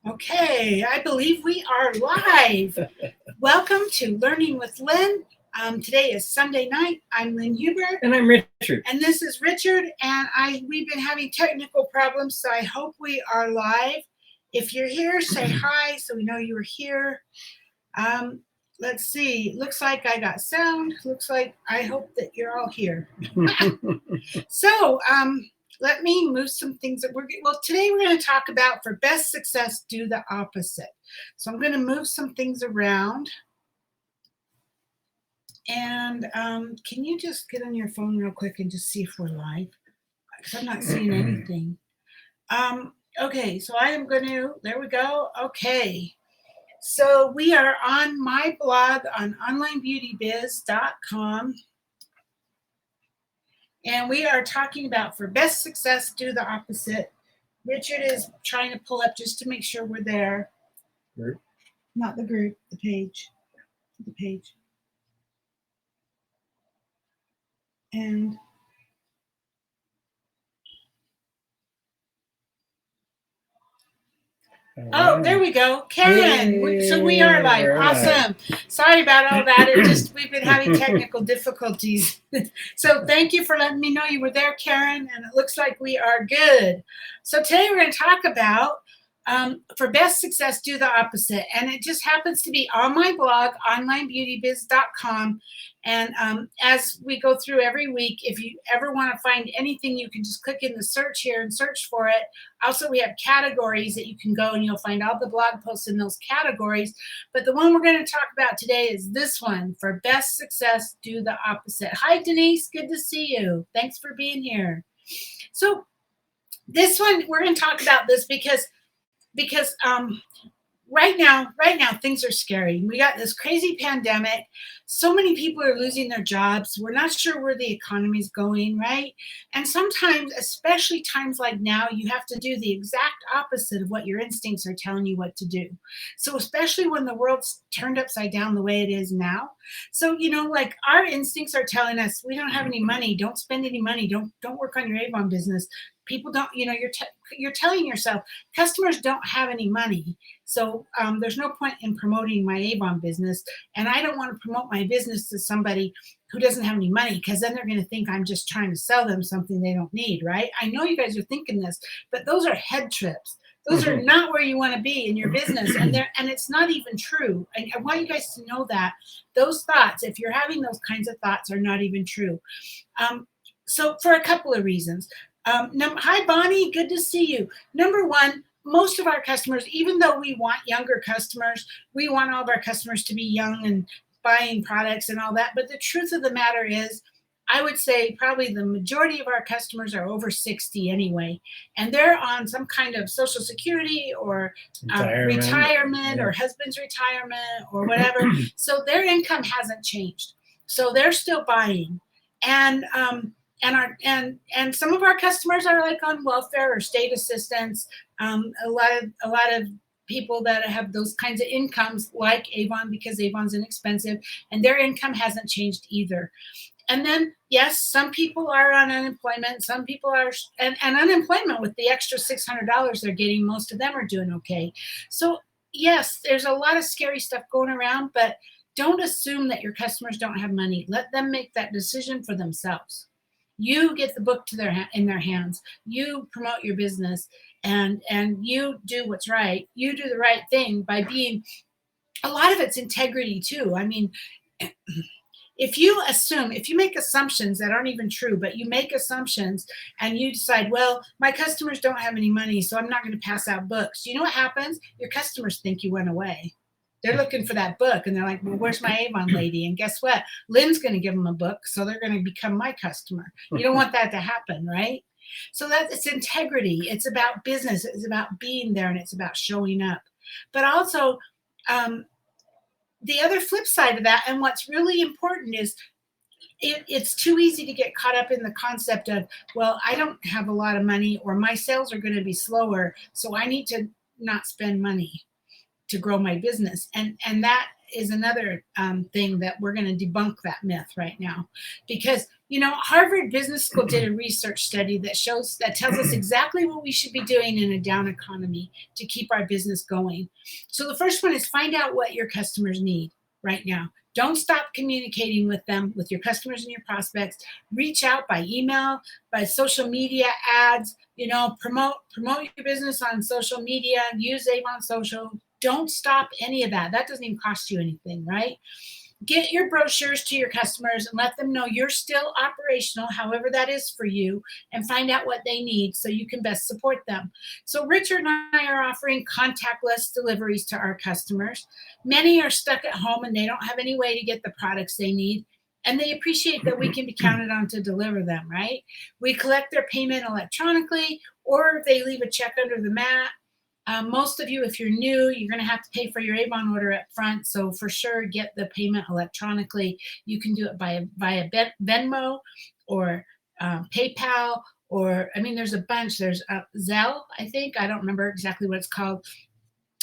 Okay, I believe we are live. Welcome to Learning with Lynn. Today is Sunday night. I'm Lynn Huber. And I'm Richard. And this is Richard. And we've been having technical problems, so I hope we are live. If you're here, say hi so we know you're here. Let's see. Looks like I got sound. I hope that you're all here. So, let me move some things that today we're going to talk about for best success, do the opposite. So I'm going to move some things around. And can you just get on your phone real quick and just see if we're live? Because I'm not seeing anything. Okay, so I am going to, there we go. Okay. So we are on my blog on onlinebeautybiz.com. And we are talking about for best success, do the opposite. Richard is trying to pull up just to make sure we're there. Group? Not the group, the page. The page. And oh, there we go. Karen. So we are live. Awesome. Sorry about all that. We've been having technical difficulties. So thank you for letting me know you were there, Karen. And it looks like we are good. So today we're going to talk about for best success, do the opposite. And it just happens to be on my blog, onlinebeautybiz.com. And as we go through every week, if you ever want to find anything, you can just click in the search here and search for it. Also, we have categories that you can go and you'll find all the blog posts in those categories. But the one we're going to talk about today is this one, for best success, do the opposite. Hi, Denise. Good to see you. Thanks for being here. So this one, we're going to talk about this because right now things are scary. We got this crazy pandemic. So many people are losing their jobs. We're not sure where the economy is going, right? And sometimes, especially times like now, you have to do the exact opposite of what your instincts are telling you what to do. So especially when the world's turned upside down the way it is now. So, like our instincts are telling us, we don't have any money. Don't spend any money. Don't work on your Avon business. People don't, you're telling yourself customers don't have any money. So there's no point in promoting my Avon business. And I don't want to promote my business to somebody who doesn't have any money, because then they're going to think I'm just trying to sell them something they don't need, right? I know you guys are thinking this, but those are head trips. Those are not where you want to be in your business. And it's not even true. I want you guys to know that those thoughts, if you're having those kinds of thoughts, are not even true. So for a couple of reasons. Hi, Bonnie. Good to see you. Number one, most of our customers, even though we want younger customers, we want all of our customers to be young and buying products and all that. But the truth of the matter is, I would say probably the majority of our customers are over 60 anyway, and they're on some kind of Social Security or retirement or husband's retirement or whatever. So their income hasn't changed. So they're still buying. And some of our customers are like on welfare or state assistance. A lot of people that have those kinds of incomes like Avon, because Avon's inexpensive, and their income hasn't changed either. And then, yes, some people are on unemployment. Some people are, and unemployment with the extra $600 they're getting, most of them are doing okay. So yes, there's a lot of scary stuff going around, but don't assume that your customers don't have money. Let them make that decision for themselves. You get the book in their hands. You promote your business, and you do what's right. You do the right thing by being. A lot of it's integrity too. I mean, if you make assumptions that aren't even true, but you make assumptions and you decide, well, my customers don't have any money, so I'm not going to pass out books. You know what happens? Your customers think you went away. They're looking for that book, and they're like, well, where's my Avon lady? And guess what? Lynn's going to give them a book, so they're going to become my customer. You don't want that to happen, right? So it's integrity. It's about business. It's about being there, and it's about showing up. But also, the other flip side of that, and what's really important is, it's too easy to get caught up in the concept of, well, I don't have a lot of money, or my sales are going to be slower, so I need to not spend money to grow my business. And that is another thing that we're going to debunk that myth right now, because Harvard Business School did a research study that tells us exactly what we should be doing in a down economy to keep our business going. So the first one is find out what your customers need right now. Don't stop communicating with them, with your customers and your prospects. Reach out by email, by social media ads, promote your business on social media, use Avon Social. Don't stop any of that. That doesn't even cost you anything, right? Get your brochures to your customers and let them know you're still operational, however that is for you, and find out what they need so you can best support them. So Richard and I are offering contactless deliveries to our customers. Many are stuck at home and they don't have any way to get the products they need. And they appreciate that we can be counted on to deliver them, right? We collect their payment electronically, or if they leave a check under the mat. Most of you, if you're new, you're going to have to pay for your Avon order up front. So for sure, get the payment electronically. You can do it via Venmo or PayPal, or there's a bunch. There's Zelle, I think. I don't remember exactly what it's called.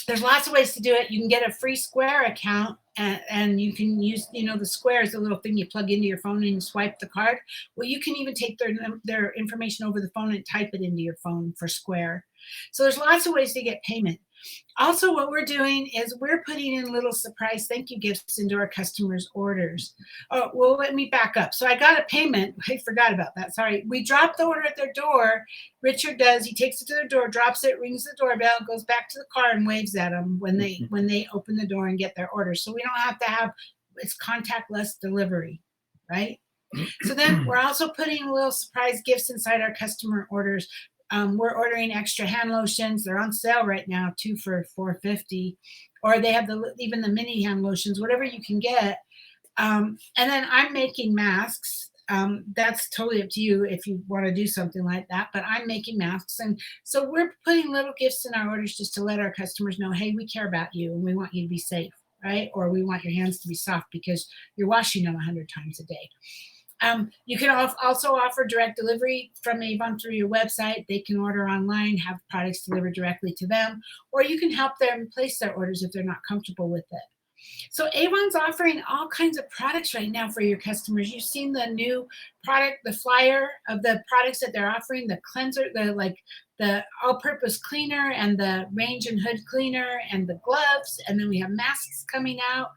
There's lots of ways to do it. You can get a free Square account, and you can use, the Square is the little thing you plug into your phone and you swipe the card. Well, you can even take their information over the phone and type it into your phone for Square. So there's lots of ways to get payment. Also, what we're doing is we're putting in little surprise thank you gifts into our customers' orders. Oh, well, let me back up. So I got a payment. I forgot about that. Sorry. We dropped the order at their door. Richard does. He takes it to their door, drops it, rings the doorbell, goes back to the car and waves at them when they open the door and get their order. So we don't have to have, it's contactless delivery, right? So then we're also putting little surprise gifts inside our customer orders. We're ordering extra hand lotions. They're on sale right now, 2 for $4.50, or they have even the mini hand lotions, whatever you can get. And then I'm making masks. That's totally up to you if you want to do something like that, but I'm making masks. And so we're putting little gifts in our orders just to let our customers know, hey, we care about you and we want you to be safe, right? Or we want your hands to be soft because you're washing them 100 times a day. You can also offer direct delivery from Avon through your website. They can order online, have products delivered directly to them, or you can help them place their orders if they're not comfortable with it. So Avon's offering all kinds of products right now for your customers. You've seen the new product, the flyer of the products that they're offering, the cleanser, the all-purpose cleaner and the range and hood cleaner and the gloves. And then we have masks coming out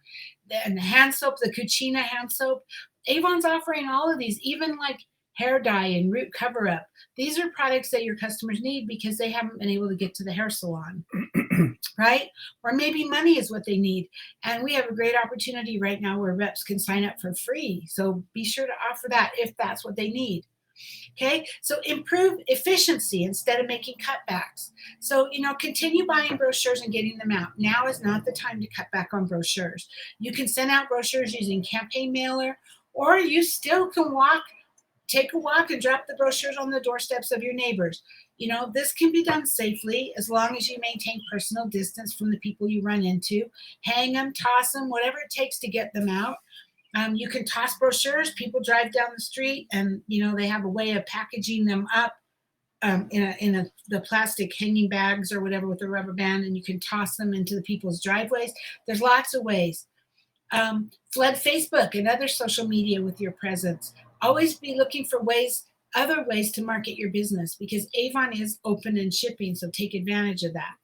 and the hand soap, the Cucina hand soap. Avon's offering all of these, even like hair dye and root cover up. These are products that your customers need because they haven't been able to get to the hair salon, right? Or maybe money is what they need. And we have a great opportunity right now where reps can sign up for free. So be sure to offer that if that's what they need. Okay, so improve efficiency instead of making cutbacks. So, continue buying brochures and getting them out. Now is not the time to cut back on brochures. You can send out brochures using campaign mailer, or you still can take a walk and drop the brochures on the doorsteps of your neighbors. This can be done safely as long as you maintain personal distance from the people you run into. Hang them, toss them, whatever it takes to get them out. You can toss brochures. People drive down the street and, they have a way of packaging them up in the plastic hanging bags or whatever with a rubber band, and you can toss them into the people's driveways. There's lots of ways. Flood Facebook and other social media with your presence. Always be looking for other ways to market your business because Avon is open and shipping, so take advantage of that.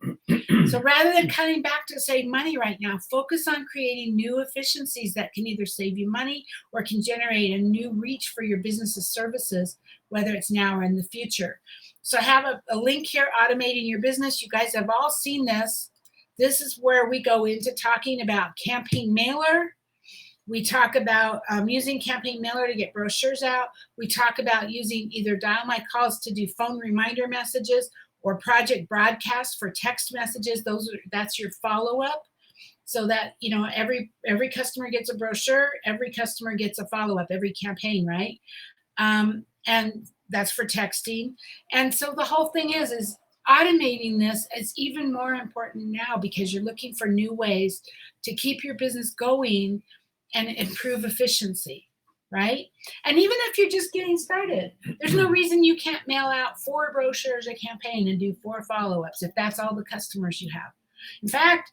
So rather than cutting back to save money right now, focus on creating new efficiencies that can either save you money or can generate a new reach for your business's services, whether it's now or in the future. So I have a link here, Automating Your Business. You guys have all seen this. This is where we go into talking about campaign mailer. We talk about using campaign mailer to get brochures out. We talk about using either dial my calls to do phone reminder messages or project broadcasts for text messages. That's your follow-up. So that, every customer gets a brochure, every customer gets a follow-up, every campaign, right? And that's for texting. And so the whole thing is automating this is even more important now because you're looking for new ways to keep your business going and improve efficiency, right? And even if you're just getting started, there's no reason you can't mail out 4 brochures a campaign and do 4 follow-ups if that's all the customers you have. In fact,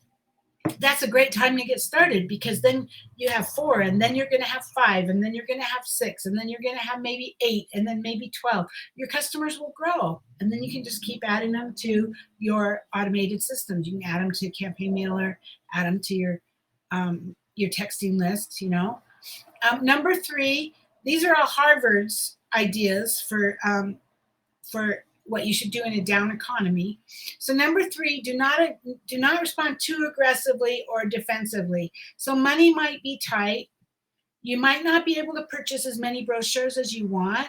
that's a great time to get started, because then you have 4, and then you're going to have 5, and then you're going to have 6, and then you're going to have maybe 8, and then maybe 12. Your customers will grow, and then you can just keep adding them to your automated systems. You can add them to Campaign Mailer, add them to your texting list. Number 3, these are all Harvard's ideas for what you should do in a down economy. So number 3, do not respond too aggressively or defensively. So money might be tight. You might not be able to purchase as many brochures as you want,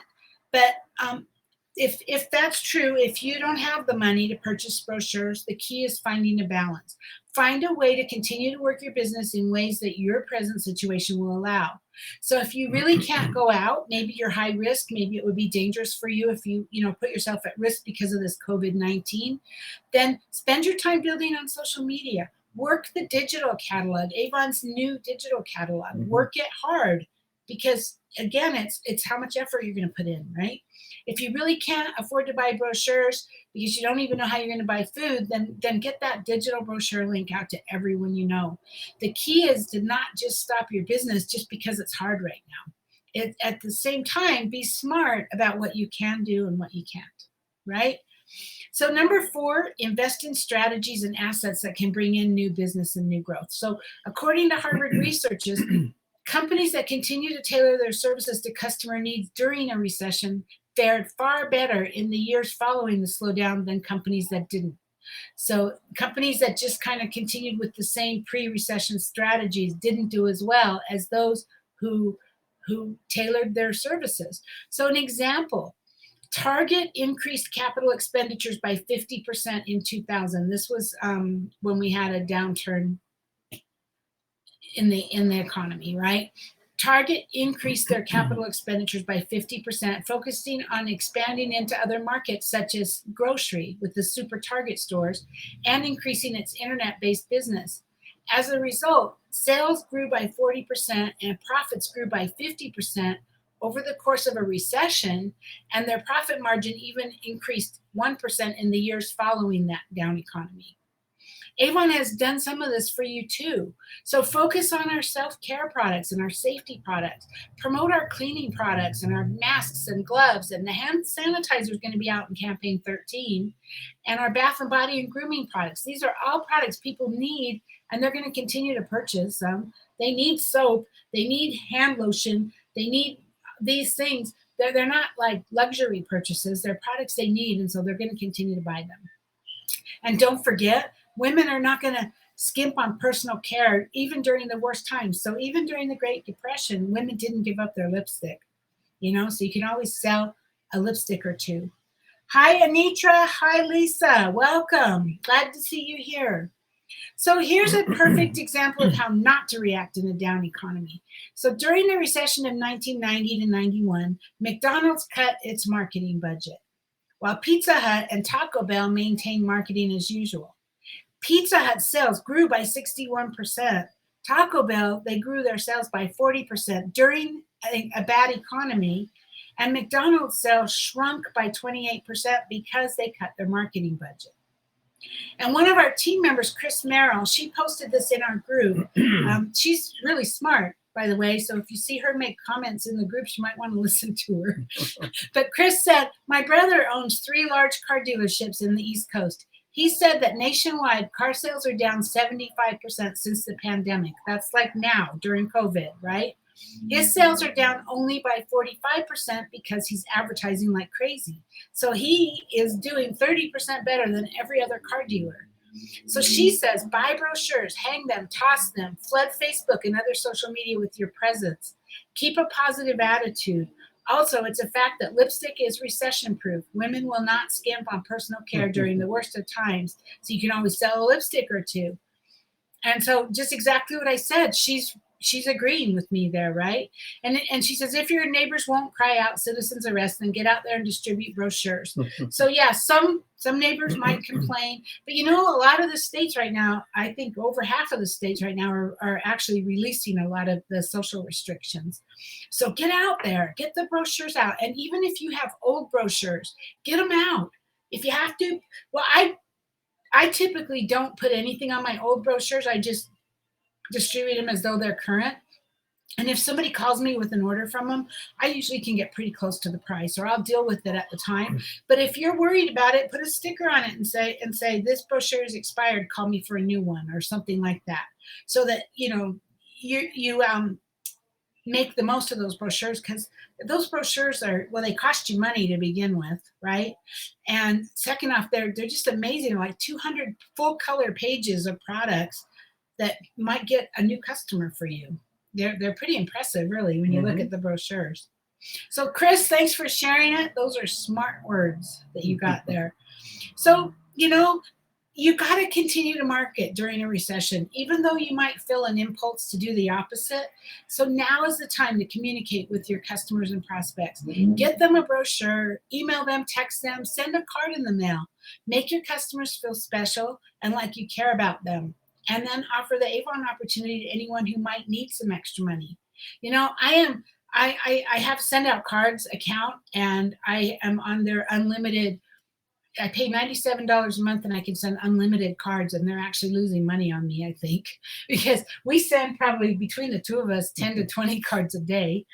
but if that's true, if you don't have the money to purchase brochures, the key is finding a balance. Find a way to continue to work your business in ways that your present situation will allow. So if you really can't go out, maybe you're high risk, maybe it would be dangerous for you if you put yourself at risk because of this COVID-19, then spend your time building on social media. Work the digital catalog, Avon's new digital catalog. Work it hard, because again, it's how much effort you're going to put in, right? If you really can't afford to buy brochures because you don't even know how you're going to buy food, then get that digital brochure link out to everyone you know. The key is to not just stop your business just because it's hard right now. At the same time, be smart about what you can do and what you can't, right? So number 4, invest in strategies and assets that can bring in new business and new growth. So according to Harvard researchers, companies that continue to tailor their services to customer needs during a recession fared far better in the years following the slowdown than companies that didn't. So companies that just kind of continued with the same pre-recession strategies didn't do as well as those who tailored their services. So an example, Target increased capital expenditures by 50% in 2000. This was when we had a downturn in the economy, right? Target increased their capital expenditures by 50%, focusing on expanding into other markets such as grocery with the Super Target stores and increasing its internet-based business. As a result, sales grew by 40% and profits grew by 50% over the course of a recession, and their profit margin even increased 1% in the years following that down economy. Avon has done some of this for you too. So focus on our self-care products and our safety products. Promote our cleaning products and our masks and gloves, and the hand sanitizer is going to be out in campaign 13, and our bath and body and grooming products. These are all products people need, and they're going to continue to purchase them. They need soap. They need hand lotion. They need these things. They're not like luxury purchases. They're products they need, and so they're going to continue to buy them. And don't forget, women are not going to skimp on personal care even during the worst times. So even during the Great Depression, women didn't give up their lipstick, so you can always sell a lipstick or two. Hi, Anitra. Hi, Lisa. Welcome. Glad to see you here. So here's a perfect example of how not to react in a down economy. So during the recession of 1990 to 91, McDonald's cut its marketing budget, while Pizza Hut and Taco Bell maintained marketing as usual. Pizza Hut sales grew by 61%. Taco Bell, they grew their sales by 40% during a bad economy, and McDonald's sales shrunk by 28% because they cut their marketing budget. And one of our team members, Chris Merrill, she posted this in our group. She's really smart, by the way, so if you see her make comments in the group, you might want to listen to her. But Chris said, my brother owns 3 large car dealerships in the East Coast. He said that nationwide car sales are down 75% since the pandemic. That's like now during COVID, right? His sales are down only by 45% because he's advertising like crazy. So he is doing 30% better than every other car dealer. So she says, buy brochures, hang them, toss them, flood Facebook and other social media with your presence. Keep a positive attitude. Also, it's a fact that lipstick is recession-proof. Women will not skimp on personal care during the worst of times, so you can always sell a lipstick or two. And so just exactly what I said, she's agreeing with me there, right? And she says, if your neighbors won't cry out citizens arrest, then get out there and distribute brochures. So yeah, some neighbors might complain, but a lot of the states right now, I think over half of the states right now are actually releasing a lot of the social restrictions. So get out there, get the brochures out. And even if you have old brochures, get them out. If you have to, well, I typically don't put anything on my old brochures. I just distribute them as though they're current. And if somebody calls me with an order from them, I usually can get pretty close to the price, or I'll deal with it at the time. But if you're worried about it, put a sticker on it and say this brochure is expired. Call me for a new one, or something like that, so that you make the most of those brochures, because those brochures they cost you money to begin with, right? And second off, they're just amazing, like 200 full color pages of products that might get a new customer for you. They're pretty impressive, really, when you look at the brochures. So, Chris, thanks for sharing it. Those are smart words that you got there. So, you got to continue to market during a recession, even though you might feel an impulse to do the opposite. So now is the time to communicate with your customers and prospects. Get them a brochure, email them, text them, send a card in the mail. Make your customers feel special and like you care about them. And then offer the Avon opportunity to anyone who might need some extra money. I have send out cards account, and I am on their unlimited. I pay $97 a month and I can send unlimited cards, and they're actually losing money on me, I think, because we send probably between the two of us 10 to 20 cards a day.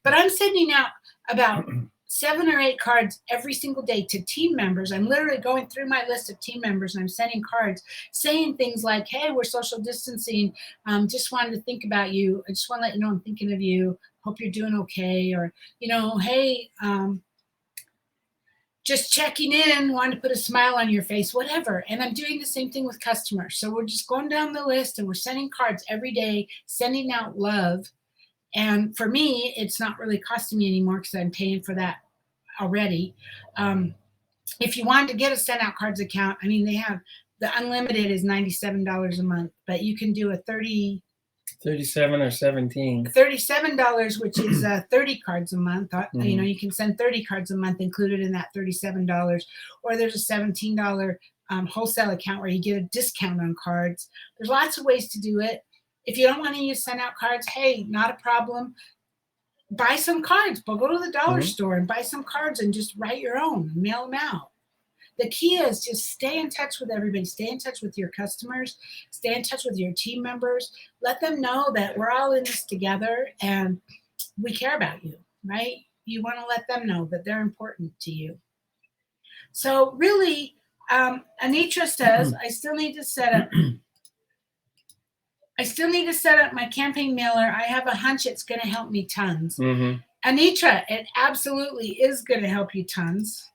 But I'm sending out about 7 or 8 cards every single day to team members. I'm literally going through my list of team members, and I'm sending cards saying things like, hey, we're social distancing. Just wanted to think about you. I just want to let you know I'm thinking of you. Hope you're doing okay. Or, hey, just checking in, wanting to put a smile on your face, whatever. And I'm doing the same thing with customers. So we're just going down the list and we're sending cards every day, sending out love. And for me, it's not really costing me anymore because I'm paying for that already. If you wanted to get a send out cards account, they have the unlimited is $97 a month, but you can do a 37 or 17. $37, which is 30 cards a month. You can send 30 cards a month included in that $37. Or there's a $17 wholesale account where you get a discount on cards. There's lots of ways to do it. If you don't want to use send out cards, hey, not a problem. Buy some cards. Go to the dollar store and buy some cards and just write your own and mail them out. The key is just stay in touch with everybody. Stay in touch with your customers. Stay in touch with your team members. Let them know that we're all in this together and we care about you, right? You want to let them know that they're important to you. So really, Anitra says, I still need to set up my campaign mailer. I have a hunch it's going to help me tons. Anitra, it absolutely is going to help you tons.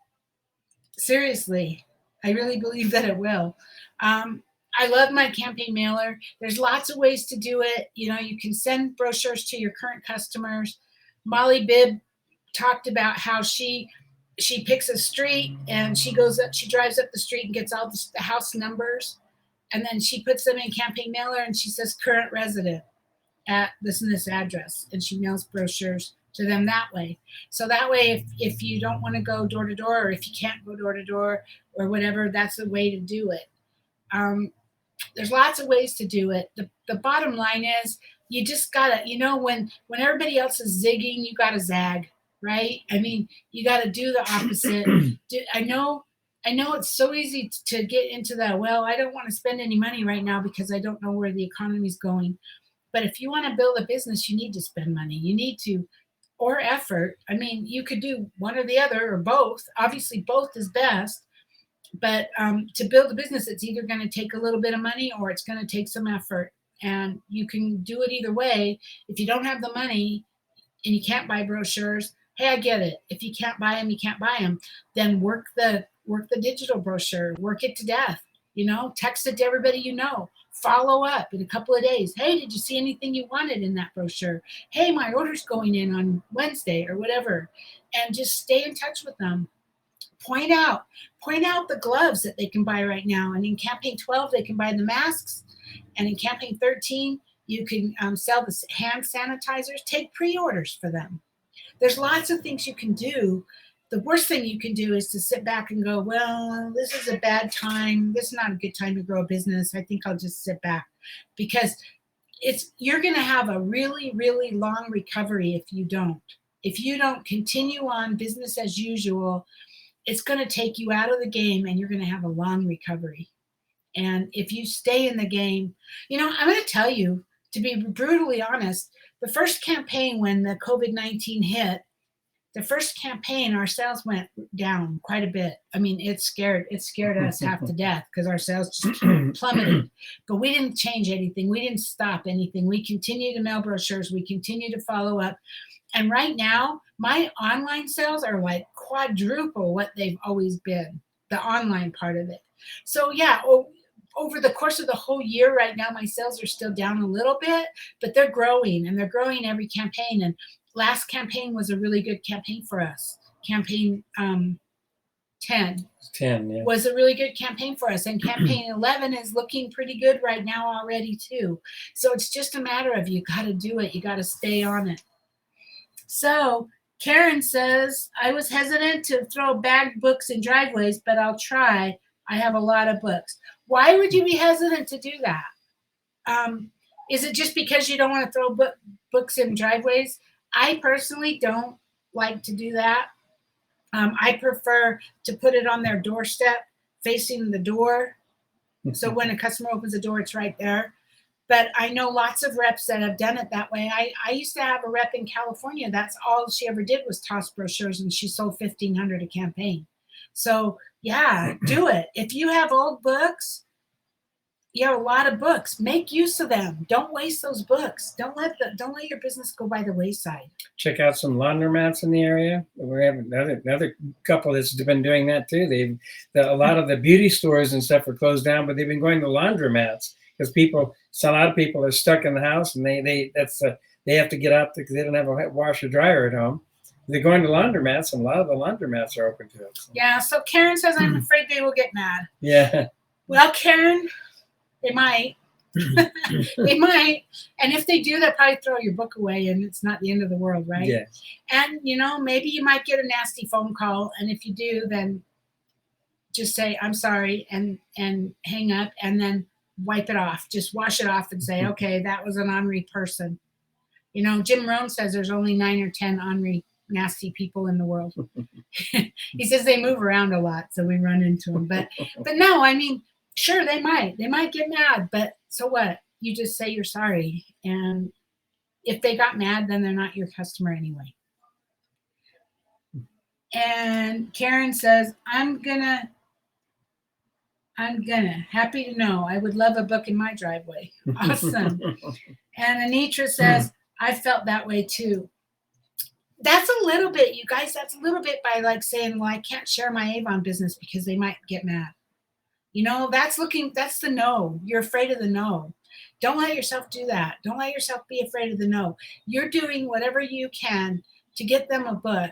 Seriously, I really believe that it will. I love my campaign mailer. There's lots of ways to do it. You can send brochures to your current customers. Molly Bibb talked about how she picks a street and she drives up the street and gets all the house numbers, and then she puts them in campaign mailer and she says current resident at this and this address, and she mails brochures to them that way. So that way, if you don't want to go door to door, or if you can't go door to door or whatever, that's the way to do it. There's lots of ways to do it. The bottom line is you just gotta, when everybody else is zigging, you gotta zag, right? You gotta do the opposite. I know it's so easy to get into that. Well, I don't want to spend any money right now because I don't know where the economy's going. But if you want to build a business, you need to spend money. You need to, or effort. You could do one or the other or both. Obviously, both is best. But to build a business, it's either going to take a little bit of money or it's going to take some effort. And you can do it either way. If you don't have the money and you can't buy brochures, hey, I get it. If you can't buy them, you can't buy them. Then work the digital brochure. Work it to death. Text it to everybody you know. Follow up in a couple of days. Hey, did you see anything you wanted in that brochure? Hey, my order's going in on Wednesday or whatever. And just stay in touch with them. Point out the gloves that they can buy right now. And in campaign 12, they can buy the masks. And in campaign 13, you can sell the hand sanitizers. Take pre-orders for them. There's lots of things you can do. The worst thing you can do is to sit back and go, well, this is a bad time. This is not a good time to grow a business. I think I'll just sit back, because you're going to have a really, really long recovery if you don't. If you don't continue on business as usual, it's going to take you out of the game and you're going to have a long recovery. And if you stay in the game, I'm going to tell you, to be brutally honest, the first campaign when the COVID-19 hit, the first campaign, our sales went down quite a bit. I mean, it scared us half to death because our sales just plummeted. But we didn't change anything. We didn't stop anything. We continue to mail brochures. We continue to follow up. And right now, my online sales are like quadruple what they've always been, the online part of it. So yeah, over the course of the whole year right now, my sales are still down a little bit, but they're growing, and they're growing every campaign. And last campaign was a really good campaign for us. Campaign 10 yeah. was a really good campaign for us. And campaign 11 is looking pretty good right now already too. So it's just a matter of, you got to do it. You got to stay on it. So Karen says, I was hesitant to throw bagged books in driveways, but I'll try. I have a lot of books. Why would you be hesitant to do that? Is it just because you don't want to throw books in driveways? I personally don't like to do that. I prefer to put it on their doorstep facing the door. So when a customer opens the door, it's right there. But I know lots of reps that have done it that way. I used to have a rep in California. That's all she ever did was toss brochures, and she sold 1,500 a campaign. So yeah, do it. If you have old books, you have a lot of books, make use of them. Don't waste those books. Don't let your business go by the wayside. Check out some laundromats in the area. We have another couple that's been doing that too. A lot of the beauty stores and stuff are closed down, but they've been going to laundromats because a lot of people are stuck in the house, and they have to get out because they don't have a washer dryer at home. They're going to laundromats, and a lot of the laundromats are open to it. So. Yeah. So Karen says, I'm afraid they will get mad. Yeah. Well, Karen, they might. They might. And if they do, they'll probably throw your book away, and it's not the end of the world, right? Yeah. And, maybe you might get a nasty phone call. And if you do, then just say, I'm sorry, and hang up, and then wipe it off. Just wash it off and say, okay, that was an ornery person. Jim Rohn says there's only 9 or 10 ornery, nasty people in the world. He says they move around a lot, so we run into them. But no, I mean, sure, they might get mad, but so what? You just say you're sorry. And if they got mad, then they're not your customer anyway. And Karen says, I'm gonna, happy to know. I would love a book in my driveway. Awesome. And Anitra says, I felt that way too. That's a little bit, you guys, that's a little bit by like saying, well, I can't share my Avon business because they might get mad. That's the no. You're afraid of the no. Don't let yourself do that. Don't let yourself be afraid of the no. You're doing whatever you can to get them a book.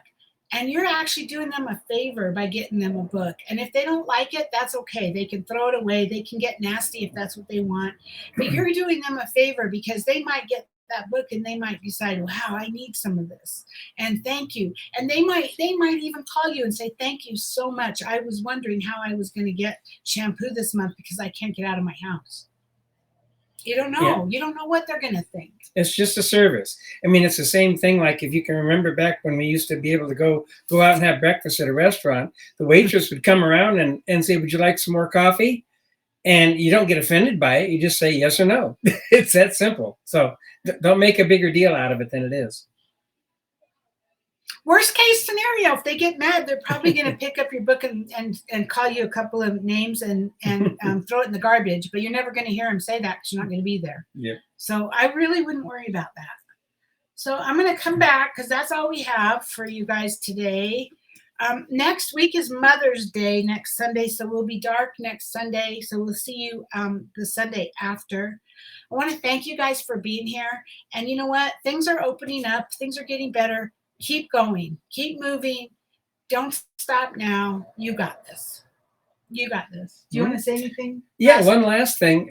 And you're actually doing them a favor by getting them a book. And if they don't like it, that's okay. They can throw it away. They can get nasty if that's what they want. But you're doing them a favor because they might get that book and they might decide, wow, I need some of this. And thank you. And they might even call you and say, thank you so much. I was wondering how I was going to get shampoo this month because I can't get out of my house. You don't know. Yeah. You don't know what they're going to think. It's just a service. I mean, it's the same thing. Like if you can remember back when we used to be able to go out and have breakfast at a restaurant, the waitress would come around and say, would you like some more coffee? And you don't get offended by it. You just say yes or no. It's that simple. So don't make a bigger deal out of it than it is. Worst case scenario, if they get mad, they're probably going to pick up your book and call you a couple of names and throw it in the garbage. But you're never going to hear them say that because you're not going to be there. Yep. So I really wouldn't worry about that. So I'm going to come back because that's all we have for you guys today. Next week is Mother's Day next Sunday, so we'll be dark next Sunday. So we'll see you the Sunday after. I want to thank you guys for being here. And you know what? Things are opening up. Things are getting better. Keep going. Keep moving. Don't stop now. You got this. You got this. Do you want to say anything? Yeah, one last thing.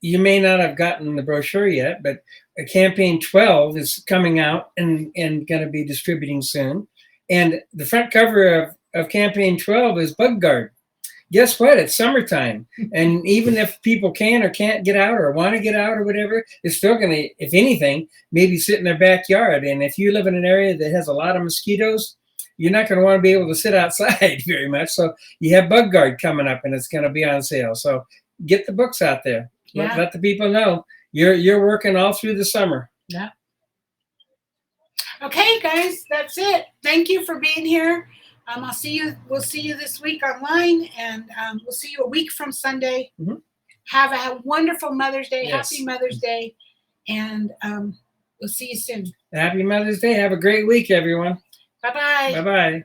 You may not have gotten the brochure yet, but Campaign 12 is coming out and going to be distributing soon. And the front cover of Campaign 12 is Bug Guard. Guess what? It's summertime. And even if people can or can't get out or want to get out or whatever, it's still going to, if anything, maybe sit in their backyard. And if you live in an area that has a lot of mosquitoes, you're not going to want to be able to sit outside very much. So you have Bug Guard coming up and it's going to be on sale. So get the books out there. Yeah. Let the people know you're working all through the summer. Yeah. Okay, guys, that's it. Thank you for being here. I'll see you. We'll see you this week online, and we'll see you a week from Sunday. Mm-hmm. Have a wonderful Mother's Day. Yes. Happy Mother's Day, and we'll see you soon. Happy Mother's Day. Have a great week, everyone. Bye-bye. Bye-bye.